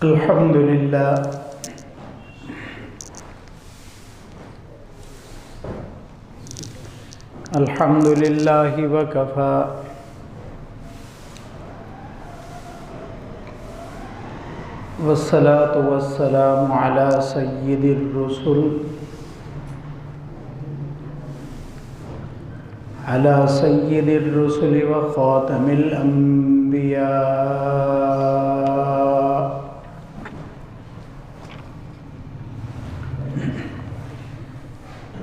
अल्हम्दुलिल्लाह अल्हम्दुलिल्लाहि व कफ़ा वस्सलातु वस्सलामु अला सय्यिदिर रुसुल अला सय्यिदिर रुसुलि व ख़ातमिल अंबिया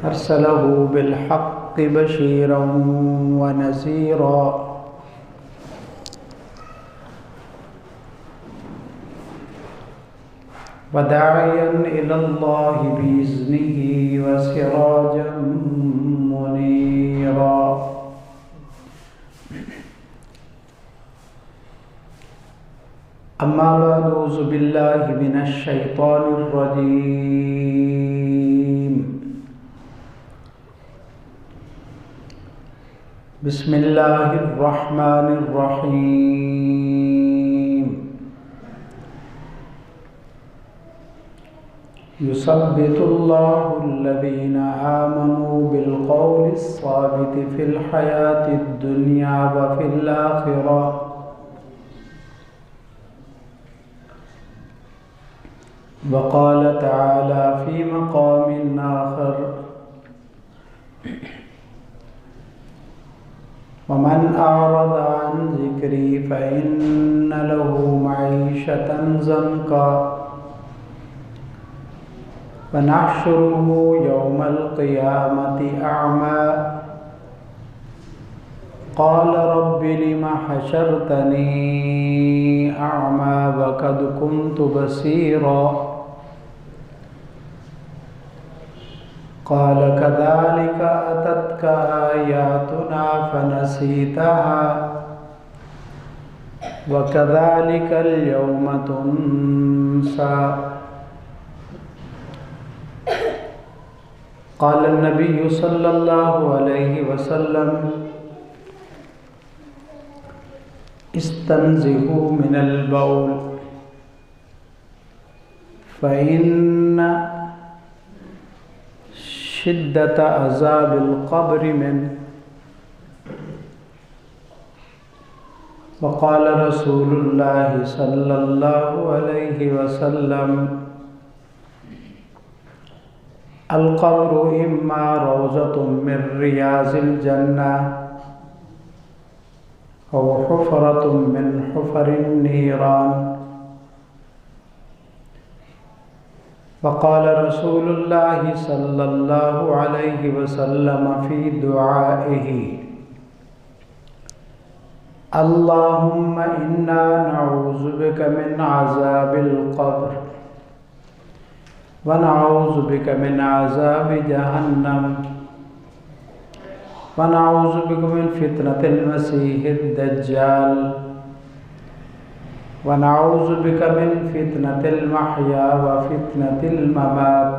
अरसलहु बिल हक़्क़ि बशीरन व नज़ीरा व दाइयन इलल्लाहि बिइज़्निही व सिराजन मुनीरा। अम्मा बअद, औज़ु बिल्लाहि मिनश शैतानिर रजीम। बिस्मिल्लाहिर रहमानिर रहीम। युसब्बितुल्लाहुल्लज़ीना आमनू बिलक़ौलिस साबिति फ़िल हयातिद दुनिया व फ़िल आख़िरह व क़ाल तआला फ़ी मक़ामिन आख़र वमन अअरज़ अन ज़िक्री फ़इन्न लहू मईशतन ज़न्का वनहशुरुहु यौमल क़ियामति अअमा क़ाल रब्बि लिमा हशरतनी अअमा वक़द कुन्तु बसीरा क़ाल कज़ालिक अततक आयातुना फ़नसीतहा व कज़ालिकल यौम तुन्सा। क़ाल नबी सल्लल्लाहु अलैहि वसल्लम इस्तंज़िहू मिनल बौल फ़इन्न शिद्दत अज़ाबिल क़ब्रि मिन्हु व क़ाल रसूलुल्लाहि सल्लल्लाहु अलैहि वसल्लम अल क़ब्रु इम्मा रौज़तुम मिन रियाज़िल जन्नह औ हुफ़रतुम मिन हुफ़रिन नीरान। वक़ाल रसूलुल्लाहि सल्लल्लाहु अलैहि वसल्लम फ़ी दुआइही अल्लाहुम्मा इन्ना नऊज़ु बिका मिन अज़ाबिल क़ब्र व नऊज़ु बिका मिन अज़ाबि जहन्नम व नऊज़ु बिका मिन फ़ितनतिल मसीहिद दज्जाल व नऊज़ु बिका मिन फ़ितनतिल महया व फ़ितनतिल ममात।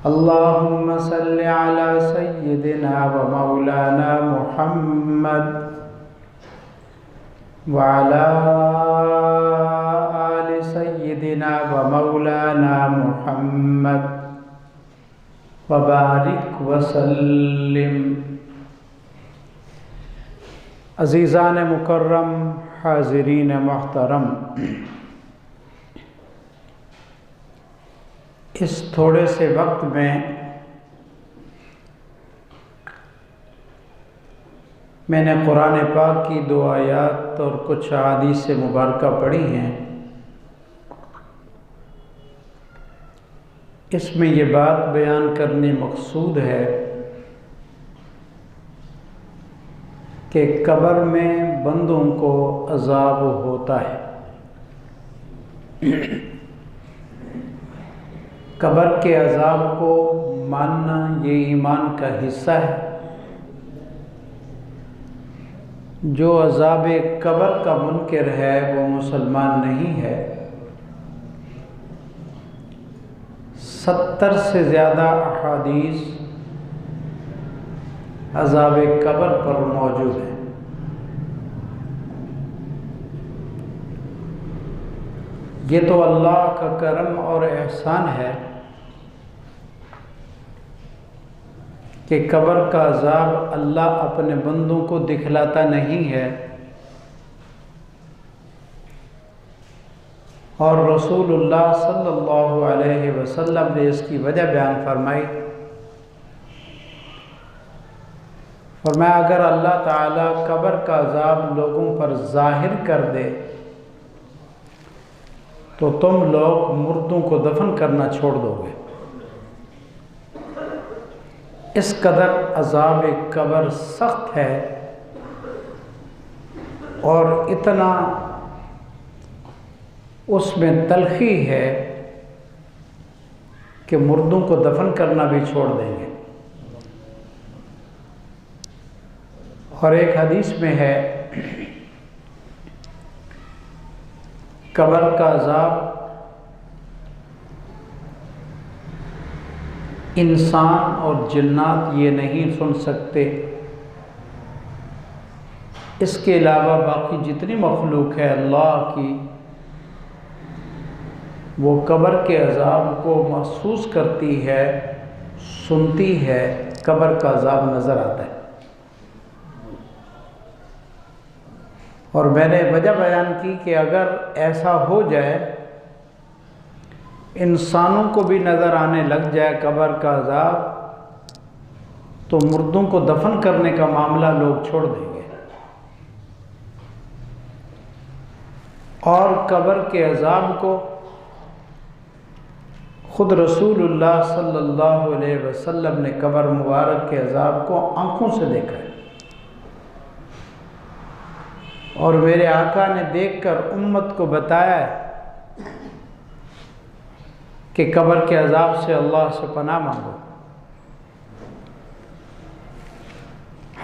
अल्लाहुम्मा सल्लि अला सय्यिदिना व मौलाना मुहम्मद व अला आलि सय्यिदिना व मौलाना मुहम्मद व बारिक व सल्लिम। अज़ीज़ान मुकर्रम, हाज़िरीन मोहतरम, इस थोड़े से वक्त में मैंने कुरान पाक की 2 आयात और कुछ अहादीस मुबारका पढ़ी हैं। इसमें ये बात बयान करने मकसूद है कि कब्र में बंदों को अज़ाब होता है। कब्र के अज़ाब को मानना ये ईमान का हिस्सा है। जो अज़ाब कब्र का मुनकिर है वो मुसलमान नहीं है। 70 से ज़्यादा अहादीस अज़ाब कब्र पर मौजूद है। ये तो अल्लाह का करम और एहसान है कि कब्र का अज़ाब अल्लाह अपने बंदों को दिखलाता नहीं है और रसूलुल्लाह सल्लल्लाहु अलैहि वसल्लम ने इसकी वजह बयान फरमाई। फरमाया अगर अल्लाह ताला कब्र का अज़ाब लोगों पर ज़ाहिर कर दे तो तुम लोग मुर्दों को दफन करना छोड़ दोगे। इस कदर अज़ाब कब्र सख्त है और इतना उसमें तलखी है कि मुर्दों को दफन करना भी छोड़ देंगे। और एक हदीस में है कब्र का अज़ाब इंसान और जिन्नात ये नहीं सुन सकते, इसके अलावा बाकी जितनी मखलूक है अल्लाह की वो कब्र के अज़ाब को महसूस करती है, सुनती है, कब्र का अज़ाब नज़र आता है। और मैंने वजह बयान की कि अगर ऐसा हो जाए, इंसानों को भी नज़र आने लग जाए कब्र का अज़ाब, तो मुर्दों को दफन करने का मामला लोग छोड़ देंगे और कब्र के अज़ाब को खुद रसूलुल्लाह सल्लल्लाहु अलैहि वसल्लम ने कब्र मुबारक के अज़ाब को आँखों से देखा है और मेरे आका ने देखकर उम्मत को बताया है कि कब्र के अज़ाब से अल्लाह से पनाह मांगो।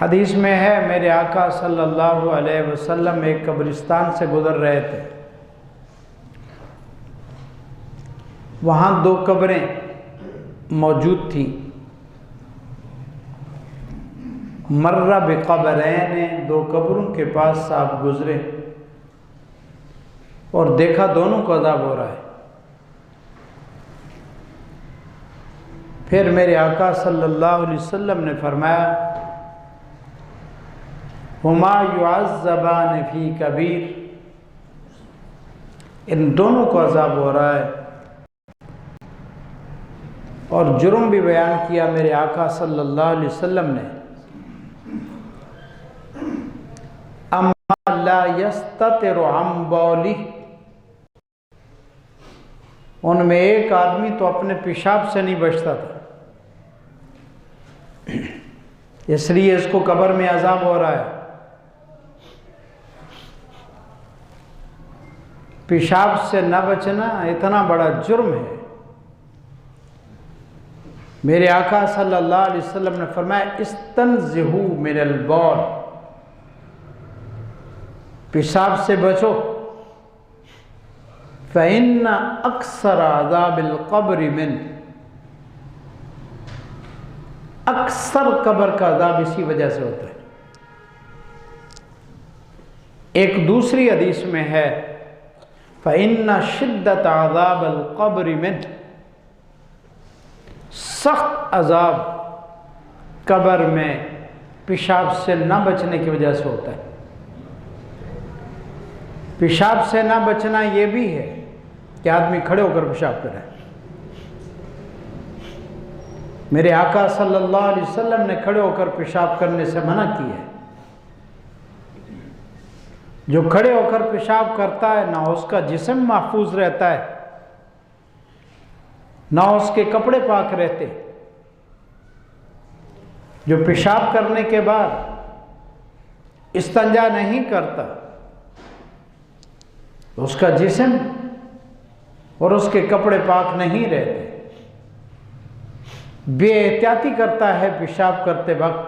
हदीस में है मेरे आका सल्लल्लाहु अलैहि वसल्लम एक कब्रिस्तान से गुज़र रहे थे। वहाँ 2 कब्रें मौजूद थी। मर्रा बिक़ब्रैन, 2 कब्रों के पास आप गुज़रे और देखा दोनों को अज़ाब हो रहा है। फिर मेरे आका सल्लल्लाहु अलैहि वसल्लम ने फरमाया हुमा युअज़्ज़बान फ़ी कबीर, इन दोनों को अज़ाब हो रहा है। और जुर्म भी बयान किया मेरे आका सल्लल्लाहु अलैहि वसल्लम ने, अम्मा ला यस्ततिरु अन बौली, उनमें एक आदमी तो अपने पेशाब से नहीं बचता था, इसलिए इसको कब्र में अज़ाब हो रहा है। पेशाब से न बचना इतना बड़ा जुर्म है। मेरे आका सल्लल्लाहु अलैहि वसल्लम ने फरमाया इस्तनज़िहू मिनल बौल, पेशाब से बचो, फ़इन्ना अक्सर अज़ाबिल क़ब्रि मिन, अक्सर कब्र का अज़ाब इसी वजह से होता है। एक दूसरी हदीस में है फ़इन्ना शिद्दत अज़ाबिल क़ब्रि मिन, सख्त अज़ाब कब्र में पेशाब से न बचने की वजह से होता है। पेशाब से न बचना ये भी है कि आदमी खड़े होकर पेशाब करे। मेरे आका सल्लल्लाहु अलैहि वसल्लम ने खड़े होकर पेशाब करने से मना किया है। जो खड़े होकर पेशाब करता है ना उसका जिस्म महफूज रहता है, ना उसके कपड़े पाक रहते। जो पेशाब करने के बाद इस्तिंजा नहीं करता, उसका जिस्म और उसके कपड़े पाक नहीं रहते। बेएहतियाती करता है पेशाब करते वक्त,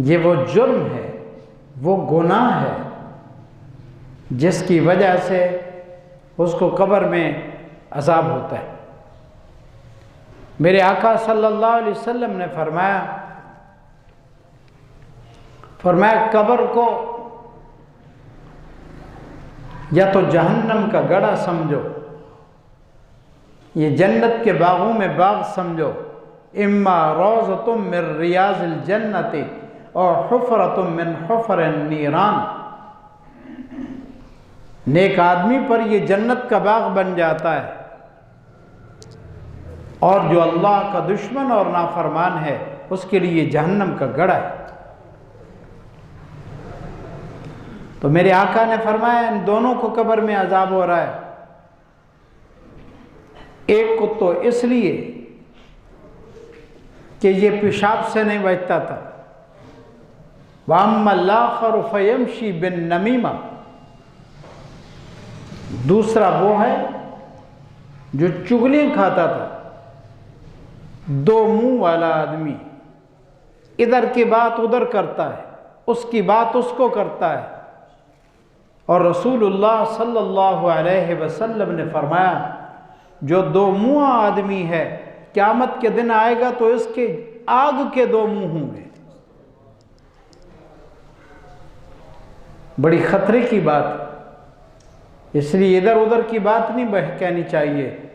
ये वो जुर्म है, वो गुनाह है जिसकी वजह से उसको कब्र में अज़ाब होता है। मेरे आका सल्लल्लाहु अलैहि वसल्लम ने फरमाया कब्र को या तो जहन्नम का गड़ा समझो, ये जन्नत के बागों में बाग समझो, इम्मा रोज़तुम मिन रियाज़िल जन्नति और हुफ़रतुम मिन हुफ़रिन नीरान। नेक आदमी पर ये जन्नत का बाग बन जाता है, और जो अल्लाह का दुश्मन और नाफरमान है उसके लिए जहन्नम का गड़ा है। तो मेरे आका ने फरमाया इन दोनों को कब्र में अजाब हो रहा है। एक को तो इसलिए कि ये पेशाब से नहीं बचता था, वअम्मल आखर फयमशी बिन नमीमा। दूसरा वो है जो चुगलियां खाता था, दो मुंह वाला आदमी, इधर की बात उधर करता है, उसकी बात उसको करता है। और रसूलुल्लाह सल्लल्लाहु अलैहि वसल्लम ने फरमाया जो दो मुंह आदमी है क़यामत के दिन आएगा तो इसके आग के दो मुंह होंगे। बड़ी खतरे की बात, इसलिए इधर उधर की बात नहीं कहनी चाहिए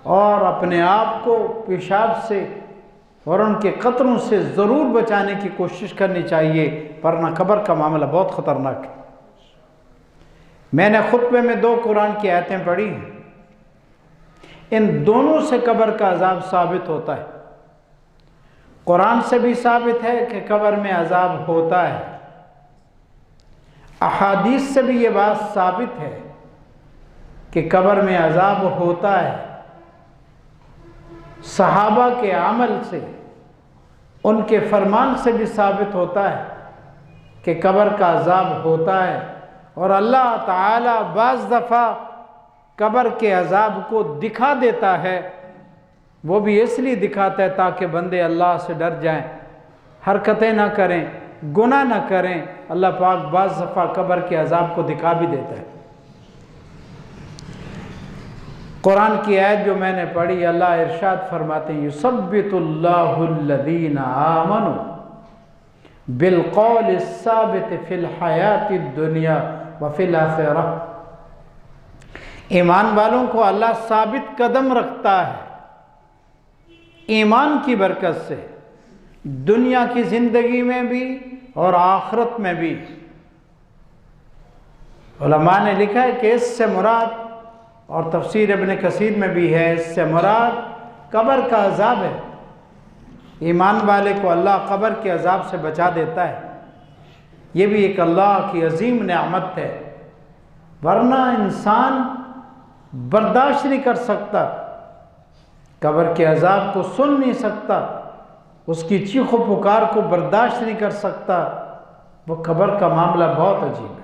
और अपने आप को पेशाब से और उनके कतरों से ज़रूर बचाने की कोशिश करनी चाहिए, वरना कब्र का मामला बहुत ख़तरनाक है। मैंने खुतबे में 2 कुरान की आयतें पढ़ी हैं, इन दोनों से कब्र का अजाब साबित होता है। कुरान से भी साबित है कि कब्र में अजाब होता है, अहादीस से भी ये बात साबित है कि कब्र में अजाब होता है। सहाबा के अमल से, उनके फरमान से भी साबित होता है कि कब्र का अजाब होता है। और अल्लाह ताला बाज़ दफ़ा कब्र के अजाब को दिखा देता है, वो भी इसलिए दिखाता है ताकि बंदे अल्लाह से डर जाएं, हरकतें ना करें, गुनाह ना करें। अल्लाह पाक बाज़ दफ़ा कब्र के अजाब को दिखा भी देता है। कुरान की आयत जो मैंने पढ़ी, अल्लाह इरशाद फरमाते हैं युसब्बितुल्लाहुल्लज़ीना आमनू बिलक़ौलि साबित फ़िल हयातिद दुनिया व फ़िल आखिरह। ईमान वालों को अल्लाह साबित कदम रखता है ईमान की बरकत से, दुनिया की ज़िंदगी में भी और आखिरत में भी। उलमा ने लिखा है कि इससे मुराद, और तफसीर इब्न कसीर में भी है, इससे मुराद कब्र का अजाब है। ईमान वाले को अल्लाह कब्र के अजाब से बचा देता है। ये भी एक अल्लाह की अजीम नेमत है, वरना इंसान बर्दाश्त नहीं कर सकता, कब्र के अजाब को सुन नहीं सकता, उसकी चीखो पुकार को बर्दाश्त नहीं कर सकता। वो कब्र का मामला बहुत अजीब है।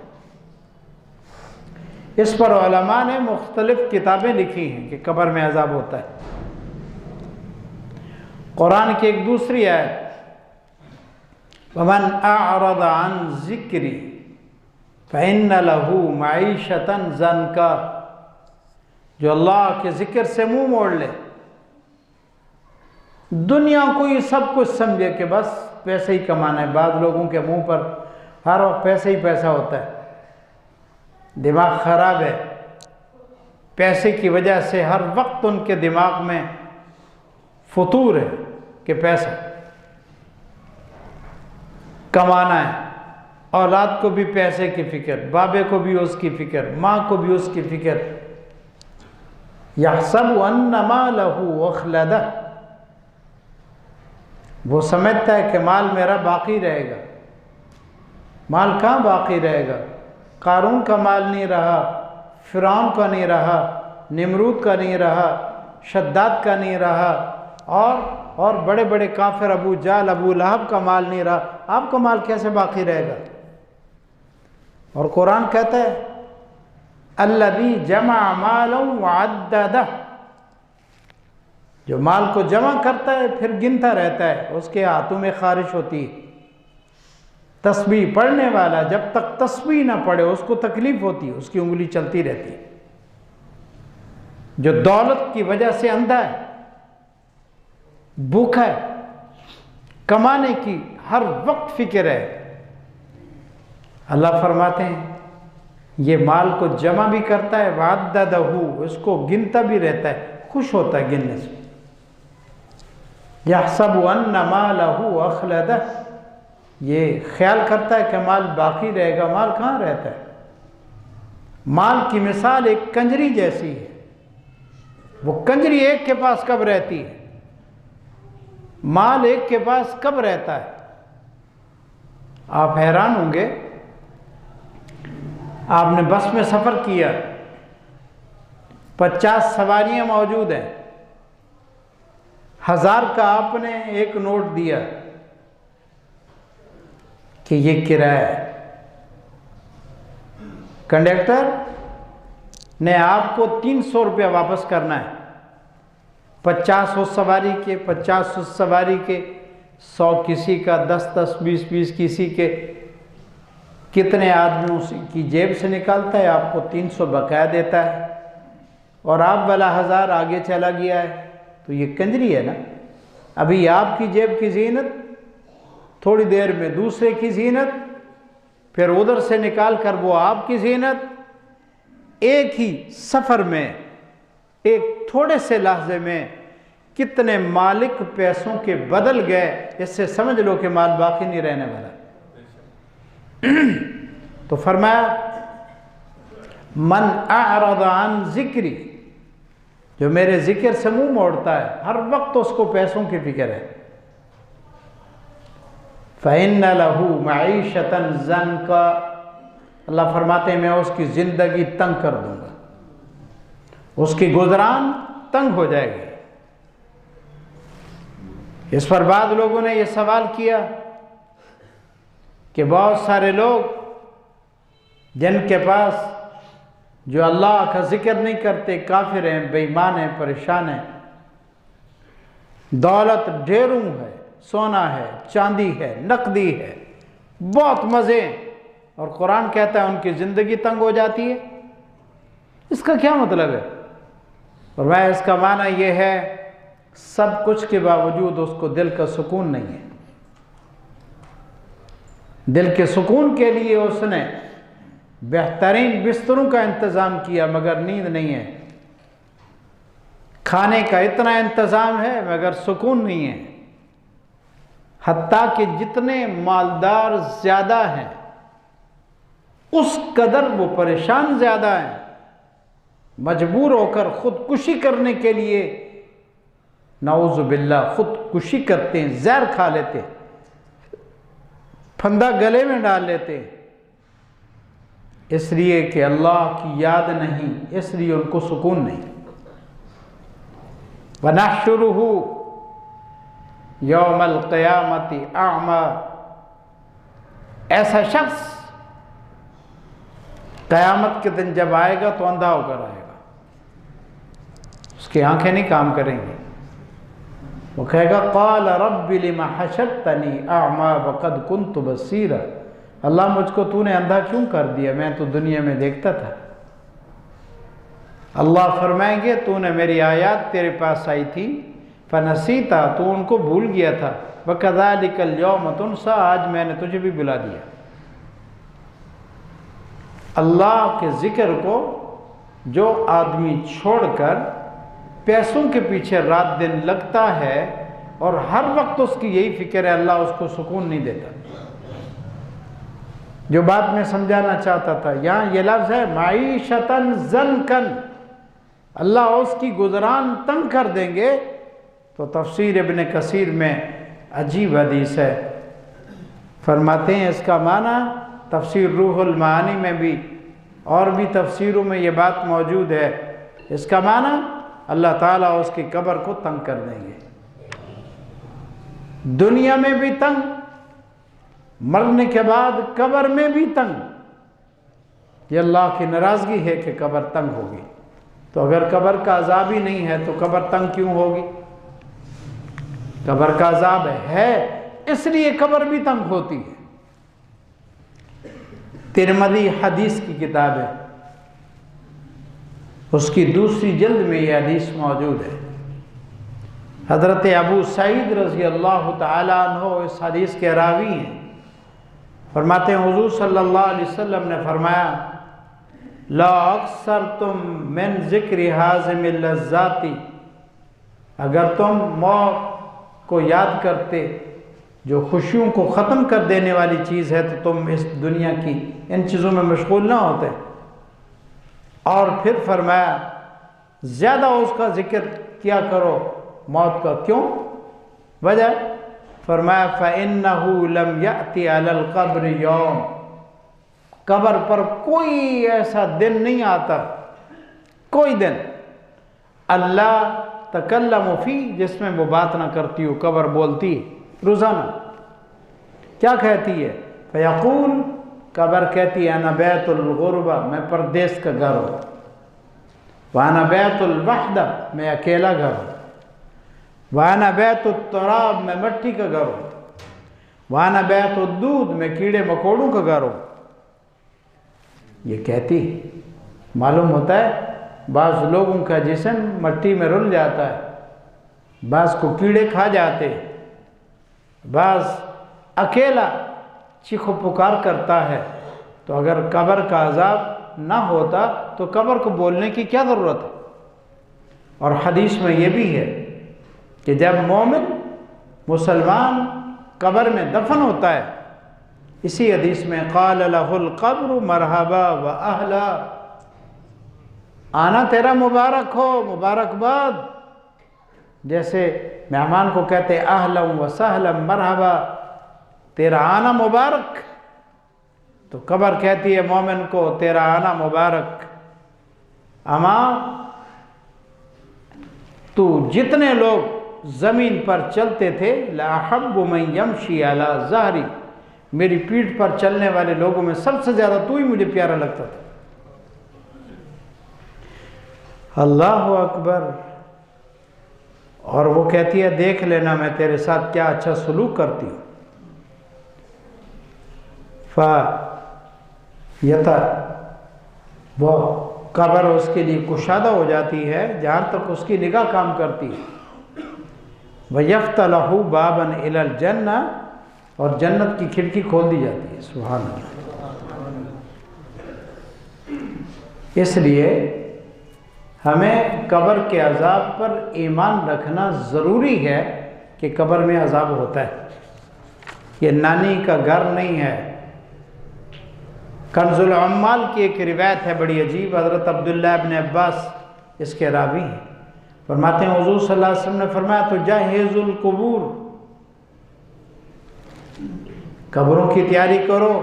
इस पर उलमा ने मुख्तलिफ किताबें लिखी हैं कि कब्र में अजाब होता है। कुरान की एक दूसरी आयत, वमन अअरद अन ज़िक्री फ़इन्न लहू मईशतन ज़नका। जो अल्लाह के ज़िक्र से मुंह मोड़ ले, दुनिया को ये सब कुछ समझे कि बस पैसे ही कमाना है। बाद लोगों के मुंह पर हर वक्त पैसे ही पैसा होता है, दिमाग ख़राब है। पैसे की वजह से हर वक्त उनके दिमाग में फतूर है कि पैसा कमाना है। औलाद को भी पैसे की फ़िक्र, बाबे को भी उसकी फ़िक्र, माँ को भी उसकी फ़िक्र। यहसबु अन्ना मालहू अखलदा, वो समझता है कि माल मेरा बाकी रहेगा। माल कहाँ बाकी रहेगा? कारून का माल नहीं रहा, फ़िरौन का नहीं रहा, निमरूद का नहीं रहा, शद्दाद का नहीं रहा, और बड़े बड़े काफिर अबू जाल, अबू लहब का माल नहीं रहा। आपका माल कैसे बाकी रहेगा? और कुरान कहता है अल्लज़ी जमा मालन व अद्ददह, जो माल को जमा करता है फिर गिनता रहता है, उसके हाथों में खारिश होती है। तस्बीह पढ़ने वाला जब तक तस्बीह ना पढ़े उसको तकलीफ होती है, उसकी उंगली चलती रहती है। जो दौलत की वजह से अंधा है, भूख है, कमाने की हर वक्त फिक्र है। अल्लाह फरमाते हैं ये माल को जमा भी करता है, वाददहू, इसको गिनता भी रहता है, खुश होता है गिनने से। यहसबु अन्ना मालहू अखलदह, ये ख्याल करता है कि माल बाकी रहेगा। माल कहाँ रहता है? माल की मिसाल एक कंजरी जैसी है। वो कंजरी एक के पास कब रहती है? माल एक के पास कब रहता है? आप हैरान होंगे, आपने बस में सफ़र किया, 50 सवारियां मौजूद हैं, 1000 का आपने एक नोट दिया कि ये किराया है। कंडक्टर ने आपको 300 रुपया वापस करना है। 50 उस सवारी के, 50 उस सवारी के, 100 किसी का, 10-10, 20-20 किसी के। कितने आदमियों की जेब से निकालता है, आपको 300 बकाया देता है, और आप वाला 1000 आगे चला गया है। तो ये कंजरी है ना। अभी आपकी जेब की जीनत, थोड़ी देर में दूसरे की जीनत, फिर उधर से निकाल कर वो आपकी जीनत। एक ही सफ़र में, एक थोड़े से लहजे में कितने मालिक पैसों के बदल गए, इससे समझ लो कि माल बाकी नहीं रहने वाला। तो फरमाया मन अअरद अन ज़िक्री, जो मेरे जिक्र से मुंह मोड़ता है, हर वक्त उसको पैसों की फिक्र है। फ़इन्न लहू मईशतन ज़न्का, अल्लाह फरमाते हैं मैं उसकी ज़िंदगी तंग कर दूंगा, उसकी गुजरान तंग हो जाएगी। इस पर बाद लोगों ने यह सवाल किया कि बहुत सारे लोग जिनके पास, जो अल्लाह का जिक्र नहीं करते, काफिर हैं, बेईमान हैं, परेशान हैं, दौलत ढेरों है, सोना है, चांदी है, नकदी है, बहुत मज़े, और कुरान कहता है उनकी ज़िंदगी तंग हो जाती है। इसका क्या मतलब है? और वह इसका माना यह है सब कुछ के बावजूद उसको दिल का सुकून नहीं है। दिल के सुकून के लिए उसने बेहतरीन बिस्तरों का इंतज़ाम किया मगर नींद नहीं है, खाने का इतना इंतज़ाम है मगर सुकून नहीं है। हत्ता कि जितने मालदार ज़्यादा हैं उस कदर वो परेशान ज़्यादा हैं, मजबूर होकर ख़ुदकुशी करने के लिए नाउज़ु बिल्लाह ख़ुदकुशी करते हैं, जहर खा लेते, फंदा गले में डाल लेते, इसलिए कि अल्लाह की याद नहीं, इसलिए उनको सुकून नहीं। वनहशुरुहु यौमल क़ियामति अअमा, ऐसा शख्स क़यामत के दिन जब आएगा तो अंधा होकर आएगा, उसकी आंखें नहीं काम करेंगी। वो कहेगा क़ाल रब्बि लिमा हशरतनी अअमा वक़द कुन्तु बसीरा, अल्लाह मुझको तूने अंधा क्यों कर दिया, मैं तो दुनिया में देखता था। अल्लाह फरमाएंगे तूने मेरी आयत तेरे पास आई थी, फनसीता, तू उनको भूल गया था, वकज़ालिकल यौम तुनसा, आज मैंने तुझे भी बुला दिया। अल्लाह के ज़िक्र को जो आदमी छोड़कर पैसों के पीछे रात दिन लगता है और हर वक्त उसकी यही फिक्र है, अल्लाह उसको सुकून नहीं देता। जो बात मैं समझाना चाहता था, यहाँ ये लफ्ज़ है माईशतन ज़नकन, अल्लाह उसकी गुजरान तंग कर देंगे। तो तफसीर इब्न कसीर में अजीब हदीस है, फरमाते हैं इसका माना तफसीर रूहुल मानी में भी और भी तफसीरों में ये बात मौजूद है। इसका माना अल्लाह ताला उसकी कब्र को तंग कर देंगे, दुनिया में भी तंग, मरने के बाद कब्र में भी तंग। ये अल्लाह की नाराज़गी है कि कब्र तंग होगी। तो अगर कब्र का अज़ाब ही नहीं है तो कब्र तंग क्यों होगी? कब्र का अज़ाब है इसलिए कब्र भी तंग होती है। तिरमिज़ी हदीस की किताब है, उसकी दूसरी जल्द में यह हदीस मौजूद है। हज़रत अबू सईद रज़ी अल्लाह तआला अन्हु इस हदीस के रावी हैं। फरमाते हैं हुज़ूर सल्लल्लाहु अलैहि वसल्लम ने फरमाया, ला अक्सर तुम मिन ज़िक्र हाज़िमिल लज़्ज़ाति, अगर तुम मौत को याद करते जो खुशियों को ख़त्म कर देने वाली चीज़ है, तो तुम इस दुनिया की इन चीज़ों में मशगूल ना होते। और फिर फरमाया ज़्यादा उसका ज़िक्र किया करो मौत का। क्यों? वजह फरमाया फ़इन्नहु लम यअति अलल क़ब्र यौम, कब्र पर कोई ऐसा दिन नहीं आता, कोई दिन अल्लाह तकल्लमु फी, जिसमें वो बात ना करती हो। कब्र बोलती है रोज़ाना, क्या कहती है? फ़यक़ूल, कब्र कहती है अना बैतुल ग़ुरबा, मैं परदेश का घर हूँ। वाना बैतुल वहदा, मैं अकेला घर हूँ। वाना बैतुत तुराब, मैं मिट्टी का घर हूँ। वाना बैतुद दूध, मैं कीड़े मकोड़ों का घर हूँ। ये कहती, मालूम होता है बाज़ लोगों का जिस्म मिट्टी में रुल जाता है, बाज़ को कीड़े खा जाते, बाज़ अकेला चीखो पुकार करता है। तो अगर कब्र का अज़ाब ना होता तो कब्र को बोलने की क्या ज़रूरत है? और हदीस में ये भी है कि जब मोमिन मुसलमान कब्र में दफन होता है, इसी हदीस में क़ाल लहुल क़ब्र मरहबा व अहला, आना तेरा मुबारक हो, मुबारकबाद। जैसे मेहमान को कहते अहलम व सहलम मरहबा, तेरा आना मुबारक, तो कब्र कहती है मोमिन को तेरा आना मुबारक। अमा तू जितने लोग ज़मीन पर चलते थे, लाहब्बु मन यमशी अला ज़हरी, मेरी पीठ पर चलने वाले लोगों में सबसे ज़्यादा तू ही मुझे प्यारा लगता था। अल्लाह अकबर। और वो कहती है देख लेना मैं तेरे साथ क्या अच्छा सलूक करती हूँ। फ़यता, वो कब्र उसके लिए कुशादा हो जाती है जहाँ तक उसकी निगाह काम करती है। वयफ्तलहु बाबन इलल जन्ना, और जन्नत की खिड़की खोल दी जाती है। सुभान अल्लाह। इसलिए हमें कब्र के अज़ाब पर ईमान रखना ज़रूरी है कि कब्र में अज़ाब होता है। ये नानी का घर नहीं है। कंजुल अम्माल की एक रिवायत है बड़ी अजीब, हज़रत अब्दुल्लाह इब्न अब्बास इसके रावी हैं। फरमाते हैं हुज़ूर सल्लल्लाहु अलैहि वसल्लम ने फरमाया तो जाहिज़ुल कुबूर, कब्रों की तैयारी करो,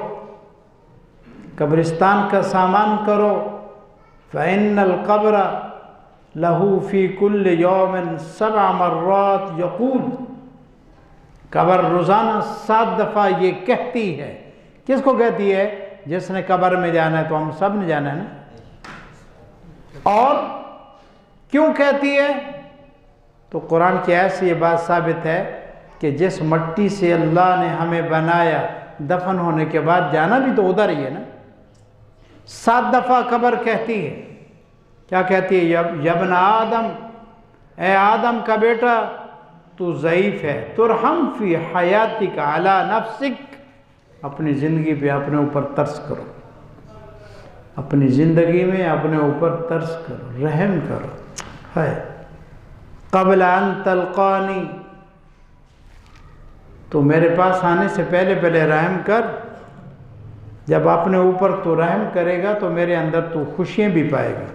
कब्रिस्तान का सामान करो। फ़इन्नल क़ब्र लहू फ़ी कुल्ल यौमिन सबअ मर्रात यक़ूल, कब्र रोज़ाना 7 दफ़ा ये कहती है। किसको कहती है? जिसने कब्र में जाना है, तो हम सब ने जाना है ना। और क्यों कहती है? तो कुरान की आयत से ये बात साबित है कि जिस मिट्टी से अल्लाह ने हमें बनाया, दफन होने के बाद जाना भी तो उधर ही है ना। 7 दफ़ा कब्र कहती है। क्या कहती है? यब्न आदम, ए आदम का बेटा, तू ज़ईफ़ है, तुरहम फ़ी हयातिक अला नफ्सिक, अपनी ज़िंदगी पे अपने ऊपर तरस करो, अपनी ज़िंदगी में अपने ऊपर तरस करो, रहम करो। है क़ब्ल अन तल्क़ानी, तो मेरे पास आने से पहले पहले रहम कर। जब अपने ऊपर तू रहम करेगा तो मेरे अंदर तू खुशियाँ भी पाएगा।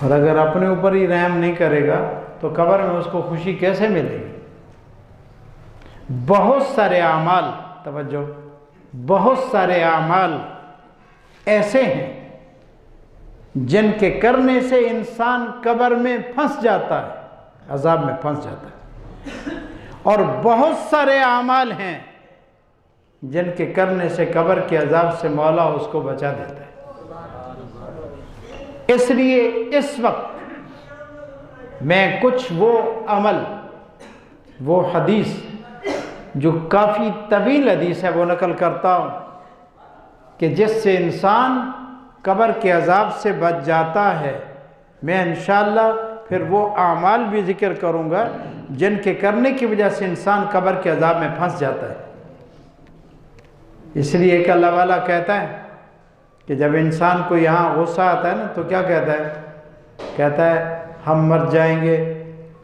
और अगर अपने ऊपर ही रहम नहीं करेगा तो कब्र में उसको खुशी कैसे मिलेगी? बहुत सारे आमाल, तवज्जो, बहुत सारे आमाल ऐसे हैं जिनके करने से इंसान कब्र में फंस जाता है, अज़ाब में फंस जाता है। और बहुत सारे आमाल हैं जिनके करने से कब्र के अज़ाब से मौला उसको बचा देता है। इसलिए इस वक्त मैं कुछ वो अमल, वो हदीस जो काफ़ी तवील हदीस है वो नकल करता हूँ कि जिससे इंसान कब्र के अज़ाब से बच जाता है। मैं इंशाअल्लाह फिर वो आमाल भी जिक्र करूँगा जिनके करने की वजह से इंसान कब्र के अजाब में फंस जाता है। इसलिए एक अल्लाह वाला कहता है कि जब इंसान को यहाँ गुस्सा आता है ना तो क्या कहता है? कहता है हम मर जाएंगे,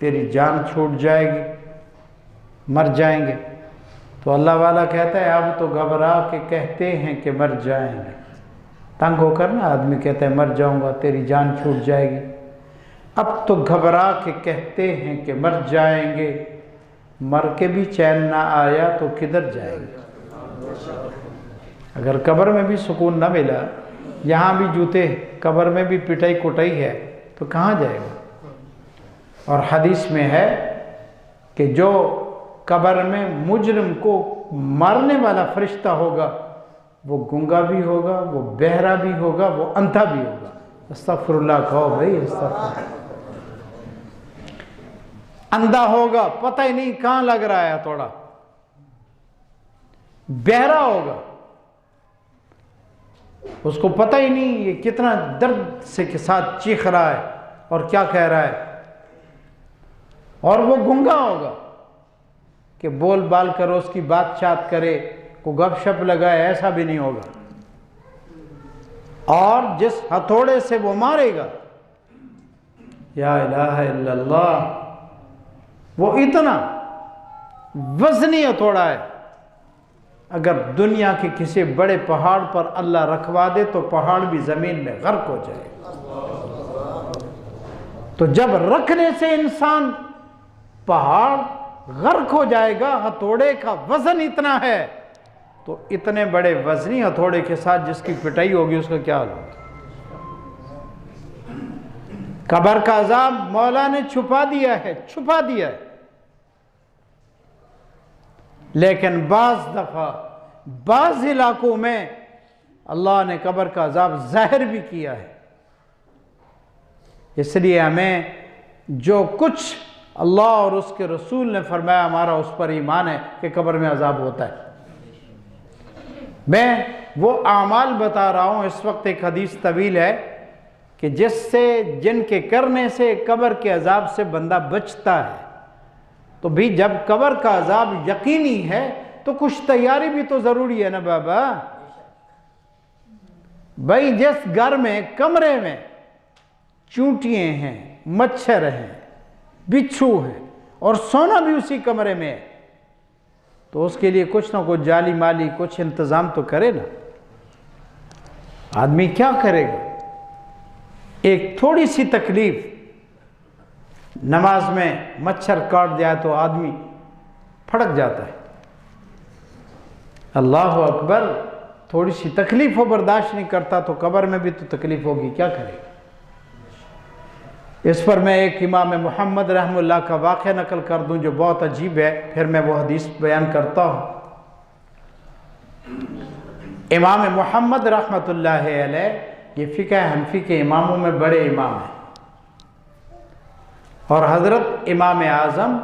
तेरी जान छूट जाएगी, मर जाएंगे। तो अल्लाह वाला कहता है अब तो घबरा के कहते हैं कि मर जाएंगे। तंग होकर ना आदमी कहता है मर जाऊंगा, तेरी जान छूट जाएगी। अब तो घबरा के कहते हैं कि मर जाएंगे, मर के भी चैन ना आया तो किधर जाएंगे? अगर कब्र में भी सुकून ना मिला, यहाँ भी जूते, कब्र में भी पिटाई कुटाई है, तो कहाँ जाएगा? और हदीस में है कि जो कब्र में मुजरिम को मारने वाला फरिश्ता होगा वो गूंगा भी होगा, वो बहरा भी होगा, वो अंधा भी होगा। अस्तगफिरुल्लाह कहो भाई, अस्तगफिरुल्लाह। अंधा होगा, पता ही नहीं कहाँ लग रहा है थोड़ा, बहरा होगा, उसको पता ही नहीं ये कितना दर्द से के साथ चीख रहा है और क्या कह रहा है। और वो गूंगा होगा कि बोल बाल करो, उसकी बात चात करे, को गपशप लगाए, ऐसा भी नहीं होगा। और जिस हथौड़े से वो मारेगा, या इलाहा इल्लल्लाह, वो इतना वजनी हथौड़ा है, अगर दुनिया के किसी बड़े पहाड़ पर अल्लाह रखवा दे तो पहाड़ भी जमीन में गर्क हो जाए। तो जब रखने से इंसान पहाड़ गर्क हो जाएगा, हथौड़े का वजन इतना है, तो इतने बड़े वजनी हथौड़े के साथ जिसकी पिटाई होगी उसका क्या हाल होगा? कब्र का अजाब मौला ने छुपा दिया है, छुपा दिया है। लेकिन बाज दफा बाज इलाकों में अल्लाह ने कब्र का अजाब जाहिर भी किया है। इसलिए हमें जो कुछ अल्लाह और उसके रसूल ने फरमाया, हमारा उस पर ईमान है कि कब्र में अजाब होता है। मैं वो आमाल बता रहा हूँ। इस वक्त एक हदीस तवील है कि जिससे, जिनके करने से कब्र के अजाब से बंदा बचता है। तो भी जब कब्र का अजाब यकीनी है तो कुछ तैयारी भी तो ज़रूरी है ना बाबा। भाई जिस घर में, कमरे में चूंटियाँ हैं, मच्छर हैं, बिच्छू हैं और सोना भी उसी कमरे में है, तो उसके लिए कुछ ना कुछ जाली माली कुछ इंतज़ाम तो करे ना। आदमी क्या करेगा? एक थोड़ी सी तकलीफ, नमाज में मच्छर काट जाए तो आदमी फड़क जाता है। अल्लाह अकबर, थोड़ी सी तकलीफ हो बर्दाश्त नहीं करता, तो कब्र में भी तो तकलीफ होगी, क्या करेगा? इस पर मैं एक इमाम मोहम्मद रहमुल्लाह का वाक़या नकल कर दूं जो बहुत अजीब है, फिर मैं वो हदीस बयान करता हूँ। इमाम मोहम्मद रहमतुल्लाह अलैह ये फ़िक़्ह हनफ़ी के इमामों में बड़े इमाम हैं और हज़रत इमाम आज़म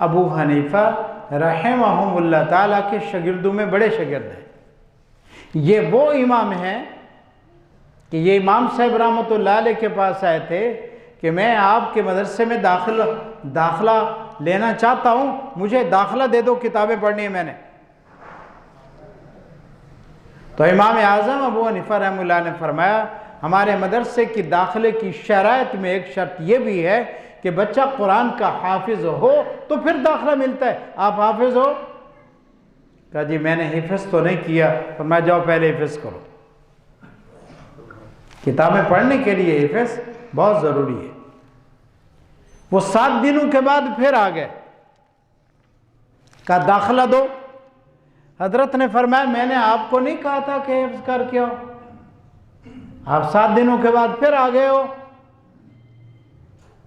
अबू हनीफ़ा रहमहुमुल्लाह ताला के शागिर्दों में बड़े शागिर्द हैं। ये वो इमाम हैं कि ये इमाम साहब रहमतुल्लाह अलैह के पास आए थे कि मैं आपके मदरसे में दाखिला लेना चाहता हूँ, मुझे दाखिला दे दो, किताबें पढ़नी है मैंने। तो इमाम आज़म अबू हनीफ़ा रहमतुल्लाह ने फरमाया, हमारे मदरसे की दाखिले की शराइत में एक शर्त यह भी है कि बच्चा कुरान का हाफिज हो तो फिर दाखिला मिलता है। आप हाफिज हो? कहा जी मैंने हिफ्ज़ तो नहीं किया। फरमाया जाओ पहले हिफ्ज़ करो। किताबें पढ़ने के लिए हिफ्ज़ बहुत ज़रूरी है। वो 7 दिनों के बाद फिर आ गए, कहा दाखिला दो। हजरत ने फरमाया मैंने आपको नहीं कहा था कि हिफ्ज़ करके आओ, आप 7 दिनों के बाद फिर आ गए हो।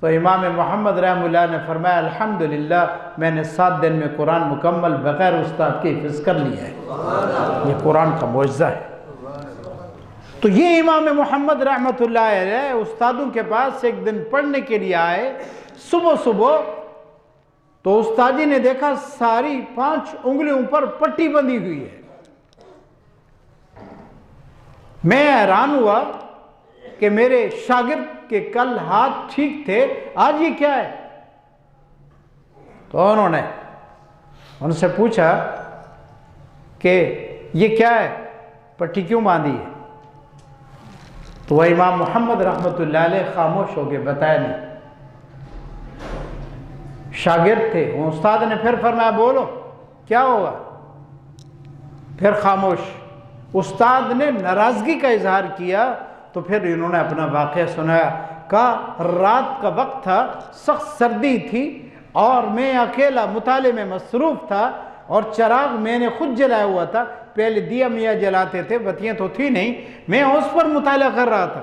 तो इमाम मोहम्मद रहमतुल्लाह ने फरमाया अल्हम्दुलिल्लाह, मैंने 7 दिन में कुरान मुकम्मल बगैर उस्ताद के हिफ्ज़ कर लिया है। ये कुरान का मुअज्जा है। तो ये इमाम मोहम्मद रहमतुल्लाह अलैह उस्तादों के पास एक दिन पढ़ने के लिए आए सुबह सुबह। तो उस्तादी ने देखा सारी 5 उंगलियों पर पट्टी बंधी हुई है। मैं हैरान हुआ कि मेरे शागिर्द के कल हाथ ठीक थे, आज ये क्या है? तो उन्होंने उनसे पूछा कि ये क्या है, पट्टी क्यों बांधी है? तो वह इमाम मोहम्मद रहमतुल्लाह अलैह खामोश हो गए, बताया नहीं। शागिर्द थे, वो उस्ताद ने फिर फरमाया बोलो क्या होगा, फिर खामोश। उस्ताद ने नाराज़गी का इजहार किया तो फिर इन्होंने अपना वाक़या सुनाया। कहा रात का वक्त था, सख्त सर्दी थी और मैं अकेला मुताले में मसरूफ़ था और चिराग मैंने खुद जलाया हुआ था। पहले दिया मियाँ जलाते थे, बत्तियाँ तो थी नहीं, मैं उस पर मुताला कर रहा था,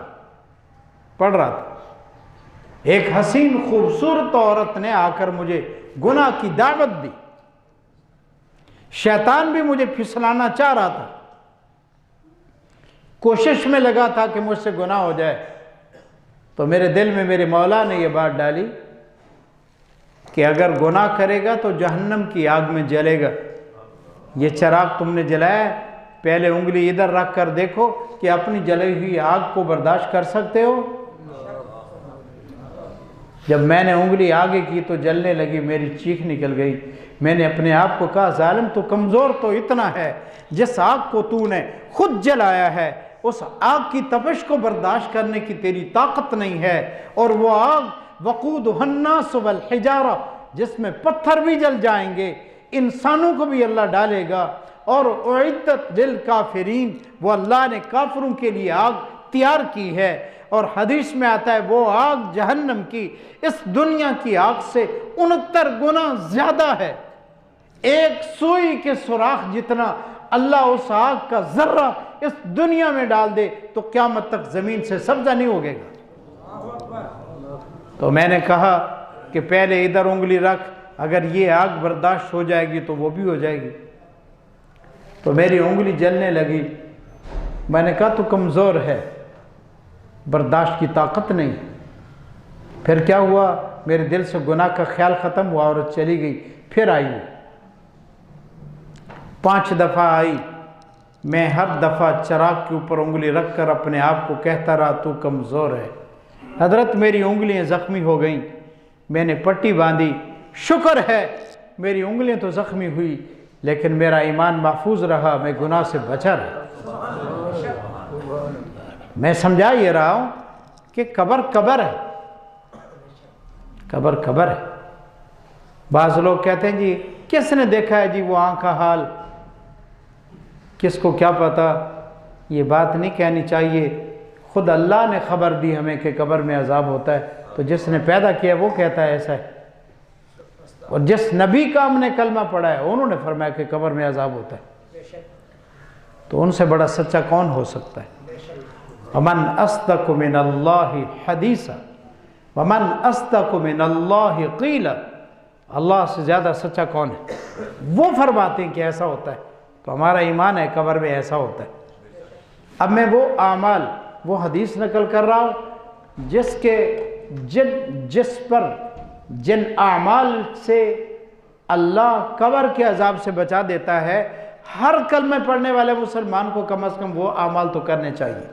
पढ़ रहा था। एक हसीन खूबसूरत औरत ने आकर मुझे गुनाह की दावत दी। शैतान भी मुझे फिसलाना चाह रहा था, कोशिश में लगा था कि मुझसे गुनाह हो जाए। तो मेरे दिल में मेरे मौला ने यह बात डाली कि अगर गुनाह करेगा तो जहन्नम की आग में जलेगा। ये चिराग तुमने जलाया, पहले उंगली इधर रख कर देखो कि अपनी जली हुई आग को बर्दाश्त कर सकते हो। जब मैंने उंगली आगे की तो जलने लगी, मेरी चीख निकल गई। मैंने अपने आप को कहा जालिम तो कमज़ोर तो इतना है, जिस आग को तूने खुद जलाया है उस आग की तपिश को बर्दाश्त करने की तेरी ताकत नहीं है। और वो आग वक़ूदुहन्नास वल हिजारा, जिसमें पत्थर भी जल जाएंगे, इंसानों को भी अल्लाह डालेगा। और उइद्दत लिल काफिरीन, वो अल्लाह ने काफिरों के लिए आग तैयार की है। और हदीस में आता है वो आग जहन्नम की इस दुनिया की आग से 69 गुना ज़्यादा है। एक सुई के सुराख जितना अल्लाह उस आग का जर्रा इस दुनिया में डाल दे तो क़यामत तक ज़मीन से सब्ज़ा नहीं उगेगा। तो मैंने कहा कि पहले इधर उंगली रख, अगर ये आग बर्दाश्त हो जाएगी तो वो भी हो जाएगी। तो मेरी उंगली जलने लगी। मैंने कहा तू कमज़ोर है, बर्दाश्त की ताकत नहीं। फिर क्या हुआ, मेरे दिल से गुनाह का ख्याल ख़त्म हुआ, औरत चली गई। फिर आई, 5 दफ़ा आई। मैं हर दफ़ा चिराग के ऊपर उंगली रख कर अपने आप को कहता रहा तू कमज़ोर है। हजरत मेरी उंगलियां ज़ख्मी हो गईं, मैंने पट्टी बांधी। शुक्र है मेरी उंगलियां तो ज़ख्मी हुई लेकिन मेरा ईमान महफूज रहा, मैं गुनाह से बचा रहा। मैं समझा ये रहा हूँ कि कब्र कब्र है, कब्र कब्र है। बाज़ लोग कहते हैं जी किसने देखा है जी वो आँख का हाल, किसको क्या पता। ये बात नहीं कहनी चाहिए। खुद अल्लाह ने ख़बर दी हमें कि कब्र में अजाब होता है, तो जिसने पैदा किया वो कहता है ऐसा है। और जिस नबी का हमने कलमा पढ़ा है उन्होंने फरमाया कि कब्र में अजाब होता है, तो उनसे बड़ा सच्चा कौन हो सकता है। वमन अस्दक़ु मिनल्लाहि हदीसा वमन अस्दक़ु मिनल्लाहि क़ीला, अल्लाह से ज़्यादा सच्चा कौन है। वो फरमाते हैं कि ऐसा होता है, तो हमारा ईमान है कब्र में ऐसा होता है। अब मैं वो आमाल, वो हदीस नकल कर रहा हूँ जिस पर जिन आमाल से अल्लाह कब्र के अजाब से बचा देता है। हर कलमे पढ़ने वाले मुसलमान को कम से कम वो आमाल तो करने चाहिए।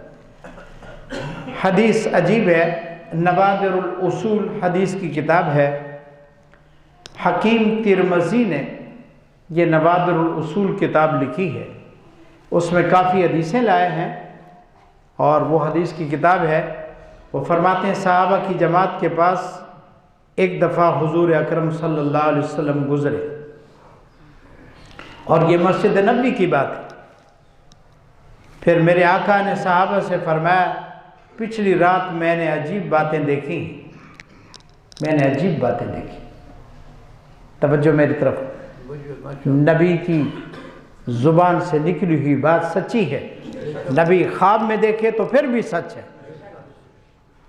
हदीस अजीब है, नवादिरुल उसूल हदीस की किताब है, हकीम तिरमज़ी ने ये नवादिरुल उसूल किताब लिखी है। उसमें काफ़ी हदीसें लाए हैं और वो हदीस की किताब है। वो फरमाते हैं सहाबा की जमात के पास एक दफ़ा हुजूर अकरम सल्लल्लाहु अलैहि वसल्लम गुज़रे, और ये मस्जिद नबवी की बात है। फिर मेरे आका ने सहाबा से फरमाया पिछली रात मैंने अजीब बातें देखी, मैंने अजीब बातें देखी। तवज्जो मेरी तरफ, नबी की ज़ुबान से निकली हुई बात सच्ची है। नबी ख्वाब में देखे तो फिर भी सच है,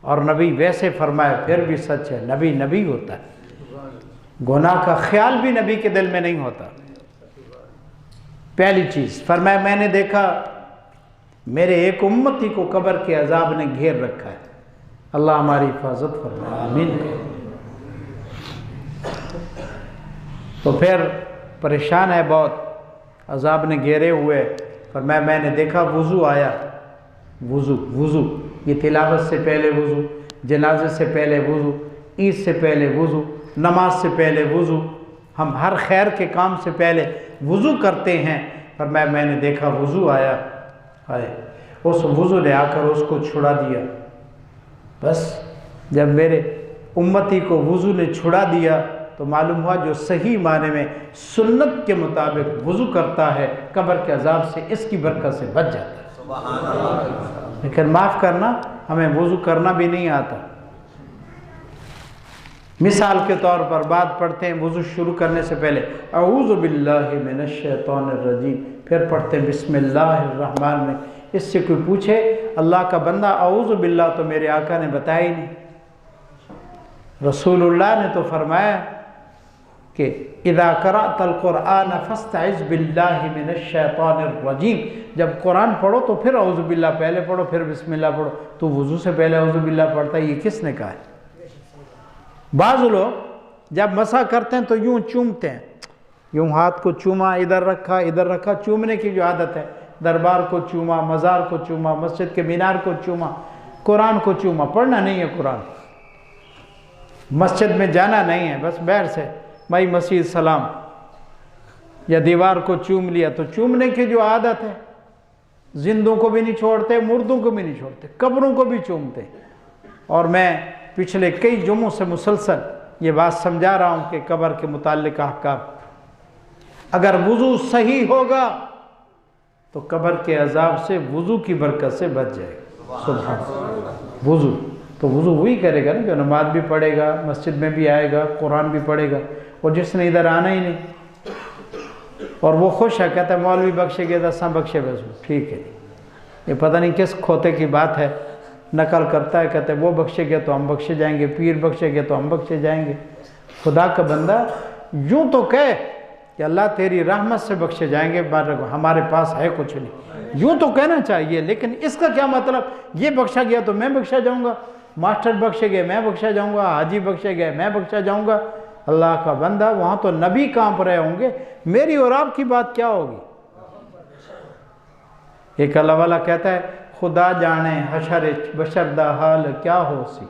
और नबी वैसे फरमाए फिर भी सच है। नबी नबी होता है, गुनाह का ख्याल भी नबी के दिल में नहीं होता। पहली चीज़ फरमाया मैंने देखा मेरे एक उम्मती को कब्र के अजाब ने घेर रखा है। अल्लाह हमारी हिफाजत फरमाए, आमीन। तो फिर परेशान है बहुत, अजाब ने घेरे हुए। फरमाया मैंने देखा वुज़ू आया, वुज़ू वुज़ू ये तिलावत से पहले वज़ू, जनाजे से पहले वज़ू, ईद से पहले वज़ू, नमाज से पहले वज़ू, हम हर खैर के काम से पहले वज़ू करते हैं। पर मैंने देखा वज़ू आया है, उस वज़ू ने आकर उसको छुड़ा दिया। बस जब मेरे उम्मती को वज़ू ने छुड़ा दिया तो मालूम हुआ जो सही माने में सुन्नत के मुताबिक वज़ू करता है कब्र के अजाब से इसकी बरकत से बच जाता है। सुभान अल्लाह। लेकिन माफ़ करना, हमें वज़ू करना भी नहीं आता। मिसाल के तौर पर बात पढ़ते हैं वज़ू शुरू करने से पहले अऊज़ु बिल्लाहि मिनश शैतानिर रजीम, फिर पढ़ते हैं बिस्मिल्लाहिर रहमानिर रहीम। इससे कोई पूछे अल्लाह का बंदा अऊज़ु बिल्लाह तो मेरे आका ने बताया ही नहीं। रसूलुल्लाह ने तो फरमाया कि इज़ा क़रअतल क़ुरआन फ़स्तइज़ बिल्लाहि मिनश शैतानिर रजीम, जब कुरान पढ़ो तो फिर अऊज़ु बिल्लाह पहले पढ़ो, फिर बिस्मिल्लाह पढ़ो। तो वज़ू से पहले अऊज़ु बिल्लाह पढ़ता है, ये किसने कहा है? बाज़ लोग जब मसा करते हैं तो यूँ चूमते हैं, यूँ हाथ को चूमा, इधर रखा, चूमने की जो आदत है, दरबार को चूमा, मज़ार को चूमा, मस्जिद के मीनार को चूमा, कुरान को चूमा। पढ़ना नहीं है कुरान, मस्जिद में जाना नहीं है, बस बैर से भाई मसीह सलाम, या दीवार को चूम लिया। तो चूमने की जो आदत है, जिंदों को भी नहीं छोड़ते, मुर्दों को भी नहीं छोड़ते, कब्रों को भी चूमते। और मैं पिछले कई जुम्मों से मुसलसल ये बात समझा रहा हूँ कि कब्र के मुताल्लिक़ अहकाम, अगर वज़ू सही होगा तो कब्र के अजाब से वज़ू की बरकत से बच जाएगा। सुभान। वज़ू तो वज़ू वही करेगा ना जो नमाज भी पढ़ेगा, मस्जिद में भी आएगा, कुरान भी पढ़ेगा। और जिसने इधर आना ही नहीं और वो खुश है, कहता है मौलवी बख्शेगे दसा बख्शे, बस ठीक है। ये पता नहीं किस खोते की बात है, नकल करता है, कहते हैं वो बख्शेगे तो हम बख्शे जाएंगे, पीर बख्शेगे तो हम बख्शे जाएंगे। खुदा का बंदा यूँ तो कहे कि अल्लाह तेरी रहमत से बख्शे जाएंगे, हमारे पास है कुछ नहीं, यूँ तो कहना चाहिए। लेकिन इसका क्या मतलब, ये बख्शा गया तो मैं बख्शा जाऊँगा, मास्टर बख्शे गए मैं बख्शा जाऊँगा, हाजी बख्शे गए मैं बख्शा जाऊँगा। अल्लाह का बंदा, वहाँ तो नबी कांप रहे होंगे, मेरी और आपकी बात क्या होगी? एक अल्लाह वाला कहता है खुदा जाने हशर बशर दा हाल क्या हो सी,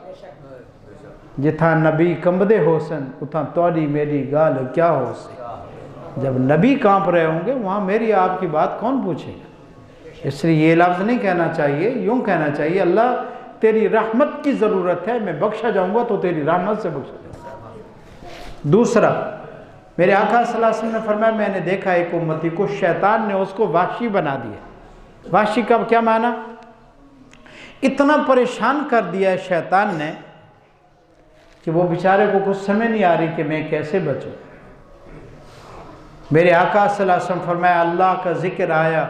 जिथा नबी कंबदे होसन उथा तोड़ी मेरी गाल क्या हो सी। जब नबी कांप रहे होंगे वहाँ मेरी आपकी बात कौन पूछेगा? इसलिए ये लफ्ज़ नहीं कहना चाहिए, यूँ कहना चाहिए अल्लाह तेरी रहमत की ज़रूरत है, मैं बख्शा जाऊँगा तो तेरी रहमत से बख्शा जाऊँगा। दूसरा, मेरे आका सल्लल्लाहु अलैहि वसल्लम ने फरमाया मैंने देखा एक उम्मती को शैतान ने उसको वाशी बना दिया। वाशी का क्या माना? इतना परेशान कर दिया है शैतान ने कि वो बेचारे को कुछ समझ नहीं आ रही कि मैं कैसे बचूं। मेरे आका सल्लल्लाहु अलैहि वसल्लम फरमाया अल्लाह का जिक्र आया,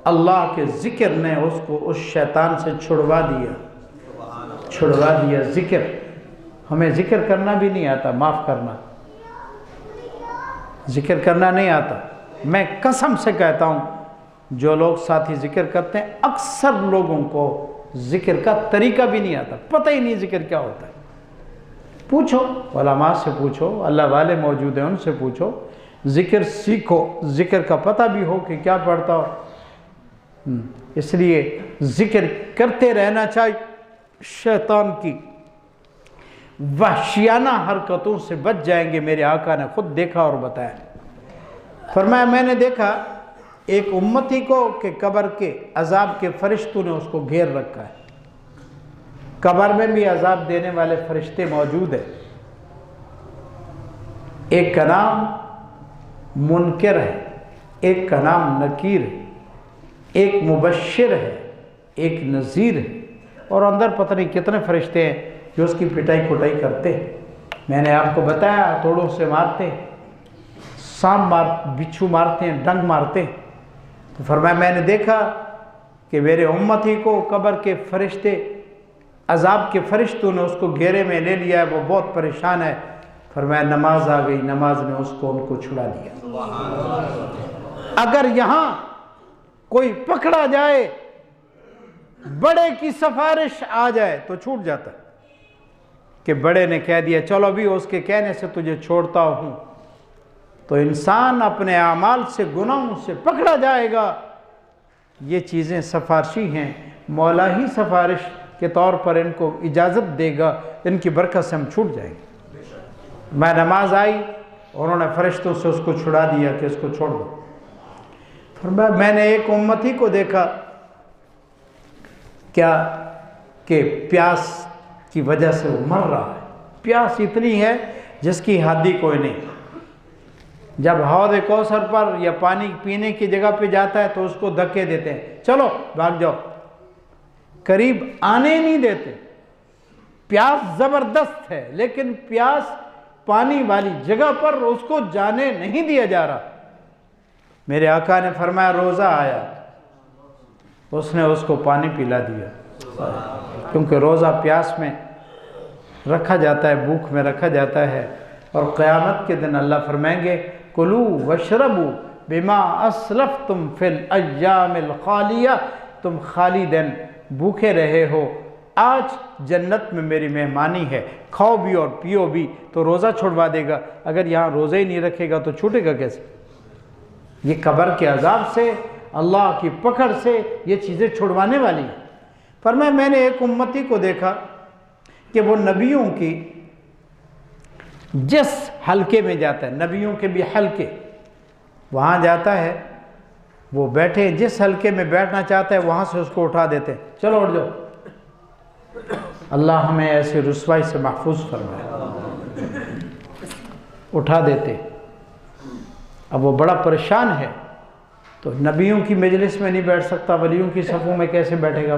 अल्लाह के ज़िक्र ने उसको उस शैतान से छुड़वा दिया। ज़िक्र, हमें ज़िक्र करना भी नहीं आता, माफ़ करना, ज़िक्र करना नहीं आता। मैं कसम से कहता हूँ जो लोग साथी ज़िक्र करते हैं, अक्सर लोगों को ज़िक्र का तरीका भी नहीं आता, पता ही नहीं ज़िक्र क्या होता है। पूछो, उलमा से पूछो, अल्लाह वाले मौजूद हैं उनसे पूछो, ज़िक्र सीखो, ज़िक्र का पता भी हो कि क्या पढ़ता हो। इसलिए ज़िक्र करते रहना चाहिए। शैतान की वहशियाना हरकतों से बच जाएंगे। मेरे आका ने खुद देखा और बताया। फरमाया मैंने देखा एक उम्मती को कि कब्र के अजाब के फरिश्तों ने उसको घेर रखा है। कब्र में भी अजाब देने वाले फरिश्ते मौजूद हैं। एक का नाम मुनकिर है, एक का नाम नकीर है, एक मुबश्शिर है, एक नज़ीर है, और अंदर पता नहीं कितने फरिश्ते हैं जो उसकी पिटाई कुटाई करते हैं। मैंने आपको बताया हथौड़ों से मारते हैं, सांप बिच्छू मारते हैं, डंग मारते हैं। तो फरमाया मैंने देखा कि मेरे उम्मती को कब्र के फरिश्ते, अजाब के फरिश्तों ने उसको घेरे में ले लिया है, वो बहुत परेशान है। फरमाया नमाज आ गई, नमाज ने उनको छुड़ा दिया। अगर यहाँ कोई पकड़ा जाए, बड़े की सिफारिश आ जाए तो छूट जाता है कि बड़े ने कह दिया चलो भी उसके कहने से तुझे छोड़ता हूँ, तो इंसान अपने आमाल से, गुनाहों से पकड़ा जाएगा। ये चीज़ें सिफारशी हैं। मौला ही सिफारिश के तौर पर इनको इजाज़त देगा, इनकी बरकत से हम छूट जाएंगे। मैं नमाज आई, उन्होंने फरिश्तों से उसको छुड़ा दिया कि इसको छोड़ दो। फरमाया मैंने एक उम्मती को देखा क्या कि प्यास की वजह से वो मर रहा है, प्यास इतनी है जिसकी हद ही कोई नहीं। जब हौद कौसर पर या पानी पीने की जगह पे जाता है तो उसको धक्के देते हैं, चलो भाग जाओ, करीब आने नहीं देते। प्यास ज़बरदस्त है, लेकिन प्यास पानी वाली जगह पर उसको जाने नहीं दिया जा रहा। मेरे आका ने फरमाया रोज़ा आया, उसने उसको पानी पिला दिया, क्योंकि रोज़ा प्यास में रखा जाता है, भूख में रखा जाता है। और क़यामत के दिन अल्लाह फरमाएंगे कुलू वशरबू बिमा अस्लफ्तुम फिल अय्यामिल खालिया, तुम खाली दिन भूखे रहे हो, आज जन्नत में मेरी मेहमानी है, खाओ भी और पियो भी। तो रोज़ा छुड़वा देगा, अगर यहाँ रोज़ा ही नहीं रखेगा तो छूटेगा कैसे? ये कब्र के अजाब से, अल्लाह की पकड़ से ये चीज़ें छुड़वाने वाली हैं। फरमाया मैंने एक उम्मती को देखा कि वो नबियों की जिस हलके में जाता है, नबियों के भी हलके, वहाँ जाता है, वो बैठे जिस हलके में बैठना चाहता है वहाँ से उसको उठा देते हैं, चलो उठ जाओ। अल्लाह हमें ऐसे रुसवाई से महफूज फरमाए। उठा देते। अब वो बड़ा परेशान है, तो नबियों की मजलिस में नहीं बैठ सकता, वलियों की सफ़ों में कैसे बैठेगा?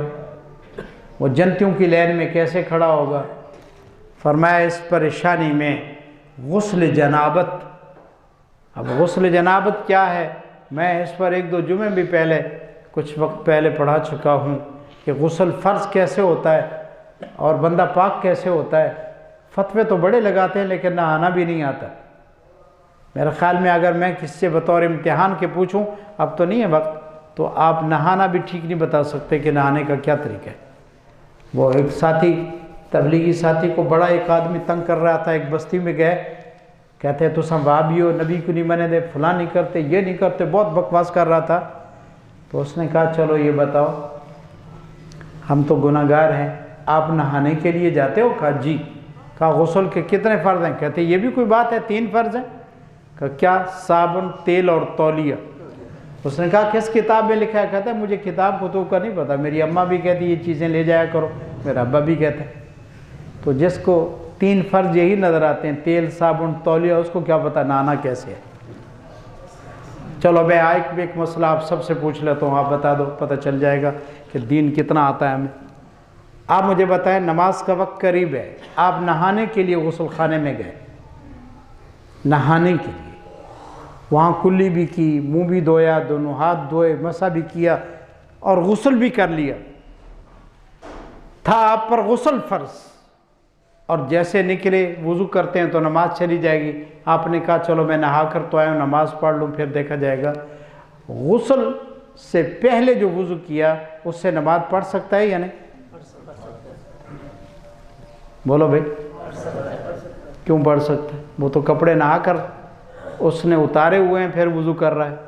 वो जन्नतियों की लाइन में कैसे खड़ा होगा? फरमाया इस परेशानी में गुस्ल जनाबत। अब गुस्ल जनाबत क्या है? मैं इस पर एक दो जुमे भी पहले, कुछ वक्त पहले पढ़ा चुका हूँ कि गुस्ल फ़र्ज़ कैसे होता है और बंदा पाक कैसे होता है। फतवे तो बड़े लगाते हैं, लेकिन नहाना भी नहीं आता। मेरे ख़्याल में अगर मैं किससे बतौर इम्तिहान के पूछूं, अब तो नहीं है वक्त, तो आप नहाना भी ठीक नहीं बता सकते कि नहाने का क्या तरीका है। वो एक साथी, तबलीगी साथी को बड़ा एक आदमी तंग कर रहा था, एक बस्ती में गए, कहते हैं तुम वाबी हो, नबी को नहीं मने दे, फलां नहीं करते, ये नहीं करते, बहुत बकवास कर रहा था। तो उसने कहा चलो ये बताओ, हम तो गुनाहगार हैं, आप नहाने के लिए जाते हो? कहा जी। कहा गुस्ल के कितने फ़र्ज़ हैं? कहते ये भी कोई बात है, 3 फ़र्ज़ हैं। कहा क्या? साबुन, तेल और तौलिया। उसने कहा किस किताब में लिखा है? कहता है मुझे किताब कुतुब का नहीं पता, मेरी अम्मा भी कहती ये चीज़ें ले जाया करो, मेरा अब्बा भी कहता है। तो जिसको 3 फ़र्ज़ यही नज़र आते हैं, तेल, साबुन, तौलिया, उसको क्या पता नहाना कैसे है। चलो मैं एक मसला आप सबसे पूछ लेता हूँ, आप बता दो, पता चल जाएगा कि दीन कितना आता है हमें। आप मुझे बताएं, नमाज का वक्त करीब है, आप नहाने के लिए गुस्ल खाने में गए, नहाने के लिए, वहाँ कुल्ली भी की, मुंह भी धोया, दोनों हाथ धोए, मसा भी किया और गुस्ल भी कर लिया, था आप पर गुस्ल फ़र्ज़, और जैसे निकले वुज़ू करते हैं तो नमाज चली जाएगी। आपने कहा चलो मैं नहा कर तो आया हूँ, नमाज पढ़ लूँ, फिर देखा जाएगा। गुस्ल से पहले जो वुज़ू किया उससे नमाज पढ़ सकता है या नहीं? बोलो भाई, क्यों पढ़ सकते? वो तो कपड़े नहा कर उसने उतारे हुए हैं, फिर वुज़ू कर रहा है।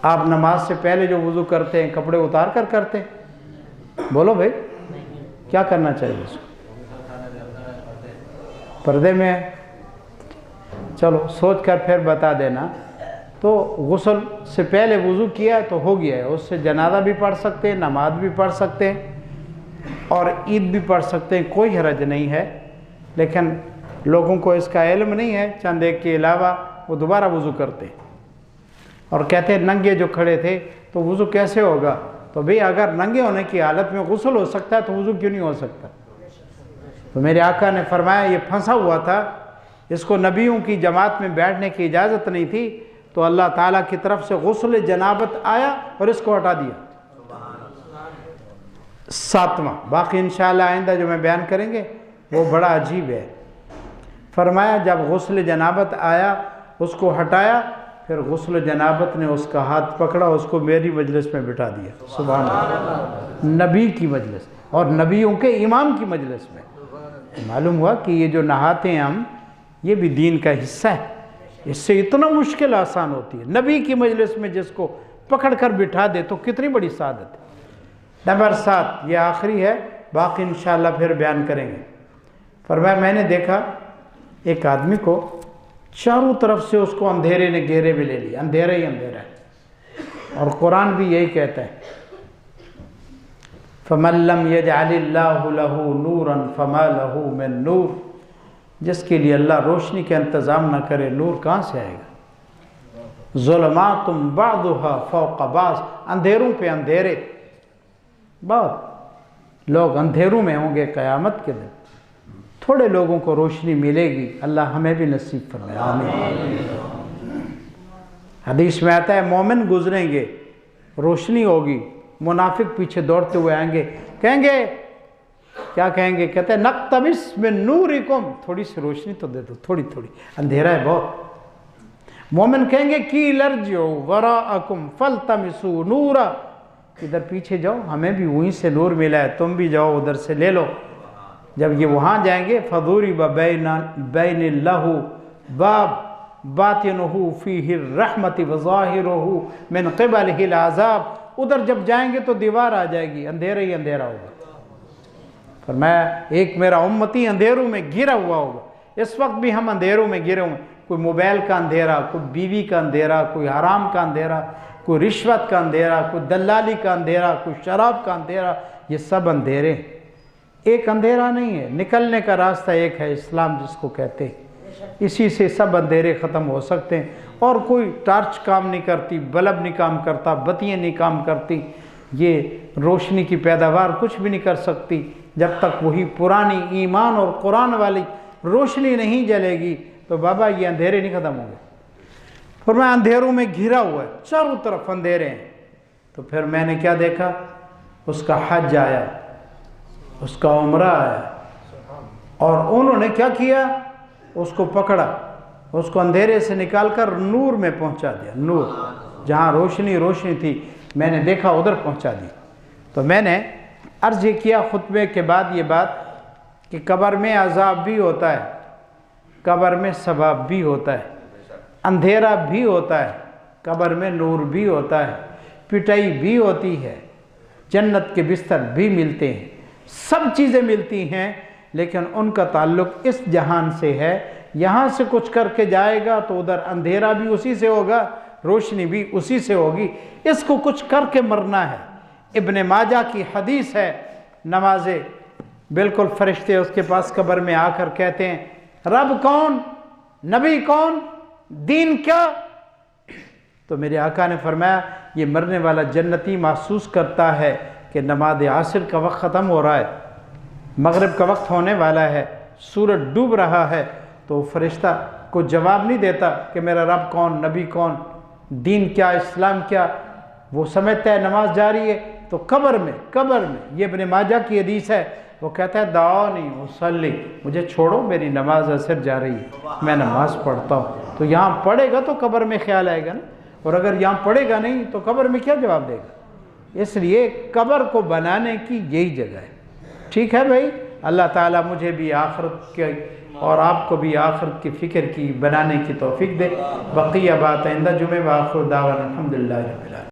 आप नमाज से पहले जो वुज़ू करते हैं कपड़े उतार कर करते हैं? बोलो भाई, क्या करना चाहिए उसको? पर्दे में, चलो सोच कर फिर बता देना। तो गुस्ल से पहले वुज़ू किया तो हो गया है, उससे जनाजा भी पढ़ सकते हैं, नमाज भी पढ़ सकते हैं और ईद भी पढ़ सकते हैं, कोई हरज नहीं है। लेकिन लोगों को इसका इल्म नहीं है, चंद एक के अलावा वो दोबारा वुज़ू करते हैं और कहते हैं नंगे जो खड़े थे तो वुज़ू कैसे होगा? तो भाई अगर नंगे होने की हालत में गुस्ल हो सकता है तो वुज़ू क्यों नहीं हो सकता? तो मेरे आका ने फरमाया ये फंसा हुआ था, इसको नबियों की जमात में बैठने की इजाज़त नहीं थी, तो अल्लाह ताला की तरफ से गुस्ल जनाबत आया और इसको हटा दिया। 7वां, बाकी इंशाअल्लाह आइंदा जो मैं बयान करेंगे वो बड़ा अजीब है। फरमाया जब गुस्ल जनाबत आया उसको हटाया, फिर गुस्ल जनाबत ने उसका हाथ पकड़ा, उसको मेरी मजलिस में बिठा दिया। सुभान अल्लाह, नबी की मजलिस और नबियों के इमाम की मजलिस में। मालूम हुआ कि ये जो नहाते हैं हम, ये भी दीन का हिस्सा है, इससे इतना मुश्किल आसान होती है। नबी की मजलिस में जिसको पकड़ कर बिठा दे तो कितनी बड़ी सादत है। नंबर 7, ये आखिरी है, बाकी इंशाअल्लाह फिर बयान करेंगे। फरमाया मैंने देखा एक आदमी को चारों तरफ से उसको अंधेरे ने घेरे में ले लिया, अंधेरा ही अंधेरा है। और कुरान भी यही कहता है, फ़मल्लम यजअलिल्लाहु लहू नूरन फमा लहू मिन नूर, जिसके लिए अल्लाह रोशनी का इंतज़ाम न करे, नूर कहाँ से आएगा। ज़ुलमातुम बअदुहा फ़ौक़ बाज़, अंधेरों पे अंधेरे, बहुत लोग अंधेरों में होंगे क़यामत के दिन, थोड़े लोगों को रोशनी मिलेगी। अल्लाह हमें भी नसीब फरमाए, आमीन। हदीस में आता है मोमिन गुजरेंगे, रोशनी होगी, मुनाफिक पीछे दौड़ते हुए आएंगे, कहेंगे, क्या कहेंगे, कहते हैं नक्तबिस मिन नूरिकुम, थोड़ी सी रोशनी तो दे दो, थोड़ी थोड़ी, अंधेरा है बहुत। मोमिन कहेंगे की लर्जिओ वराअकुम फल्तमिसू नूरा, इधर पीछे जाओ, हमें भी वहीं से नूर मिला है, तुम भी जाओ उधर से ले लो। जब ये वहाँ जाएंगे, फदूरी बैनिल्लाहु बाब बातिनुहु फीहि रहमति व ज़ाहिरुहु मिन क़िबलिहिल अज़ाब, उधर जब जाएंगे तो दीवार आ जाएगी, अंधेरा ही अंधेरा होगा। फरमाया एक मेरा उम्मती अंधेरों में घिरा हुआ होगा। इस वक्त भी हम अंधेरों में घिरे हुए, कोई मोबाइल का अंधेरा, कोई बीवी का अंधेरा, कोई हराम का अंधेरा, कोई रिश्वत का अंधेरा, कोई दलाली का अंधेरा, कोई शराब का अंधेरा, ये सब अंधेरे। एक अंधेरा नहीं है, निकलने का रास्ता एक है, इस्लाम जिसको कहते हैं, इसी से सब अंधेरे ख़त्म हो सकते हैं। और कोई टार्च काम नहीं करती, बल्ब नहीं काम करता, बत्तियाँ नहीं काम करती, ये रोशनी की पैदावार कुछ भी नहीं कर सकती जब तक वही पुरानी ईमान और कुरान वाली रोशनी नहीं जलेगी। तो बाबा ये अंधेरे नहीं ख़त्म होंगे। फिर मैं अंधेरों में घिरा हुआ है, चारों तरफ अंधेरे हैं। तो फिर मैंने क्या देखा, उसका हज आया, उसका उम्रा आया, और उन्होंने क्या किया, उसको पकड़ा, उसको अंधेरे से निकालकर नूर में पहुंचा दिया। नूर जहाँ रोशनी रोशनी थी, मैंने देखा उधर पहुंचा दी। तो मैंने अर्ज़ किया खुतबे के बाद ये बात कि कब्र में अज़ाब भी होता है, कब्र में सवाब भी होता है, अंधेरा भी होता है, कब्र में नूर भी होता है, पिटाई भी होती है, जन्नत के बिस्तर भी मिलते हैं, सब चीज़ें मिलती हैं, लेकिन उनका ताल्लुक़ इस जहान से है। यहाँ से कुछ करके जाएगा तो उधर अंधेरा भी उसी से होगा, रोशनी भी उसी से होगी, इसको कुछ करके मरना है। इब्ने माजा की हदीस है, नमाज़े बिल्कुल फरिश्ते उसके पास कब्र में आकर कहते हैं रब कौन, नबी कौन, दीन क्या। तो मेरे आका ने फरमाया ये मरने वाला जन्नती महसूस करता है कि नमाज आसिर का वक्त ख़त्म हो रहा है, मगरिब का वक्त होने वाला है, सूरज डूब रहा है। तो फरिश्ता को जवाब नहीं देता कि मेरा रब कौन, नबी कौन, दीन क्या, इस्लाम क्या, वो समझता है नमाज जारी है। तो कब्र में ये इब्ने माजा की हदीस है, वो कहता है दाओनी उसल्ली, मुझे छोड़ो, मेरी नमाज असर जा रही है, मैं नमाज पढ़ता हूँ। तो यहाँ पढ़ेगा तो कब्र में ख्याल आएगा ना, और अगर यहाँ पढ़ेगा नहीं तो कब्र में क्या जवाब देगा। इसलिए कब्र को बनाने की यही जगह है। ठीक है भाई, अल्लाह ताला मुझे भी आखिरत के और आपको भी आखिरत की फ़िक्र की बनाने की तौफीक दे। बक़िया बात आइंदा जुमे व आखिर दावाना अल्हम्दुलिल्लाह रब्बिल आलमीन।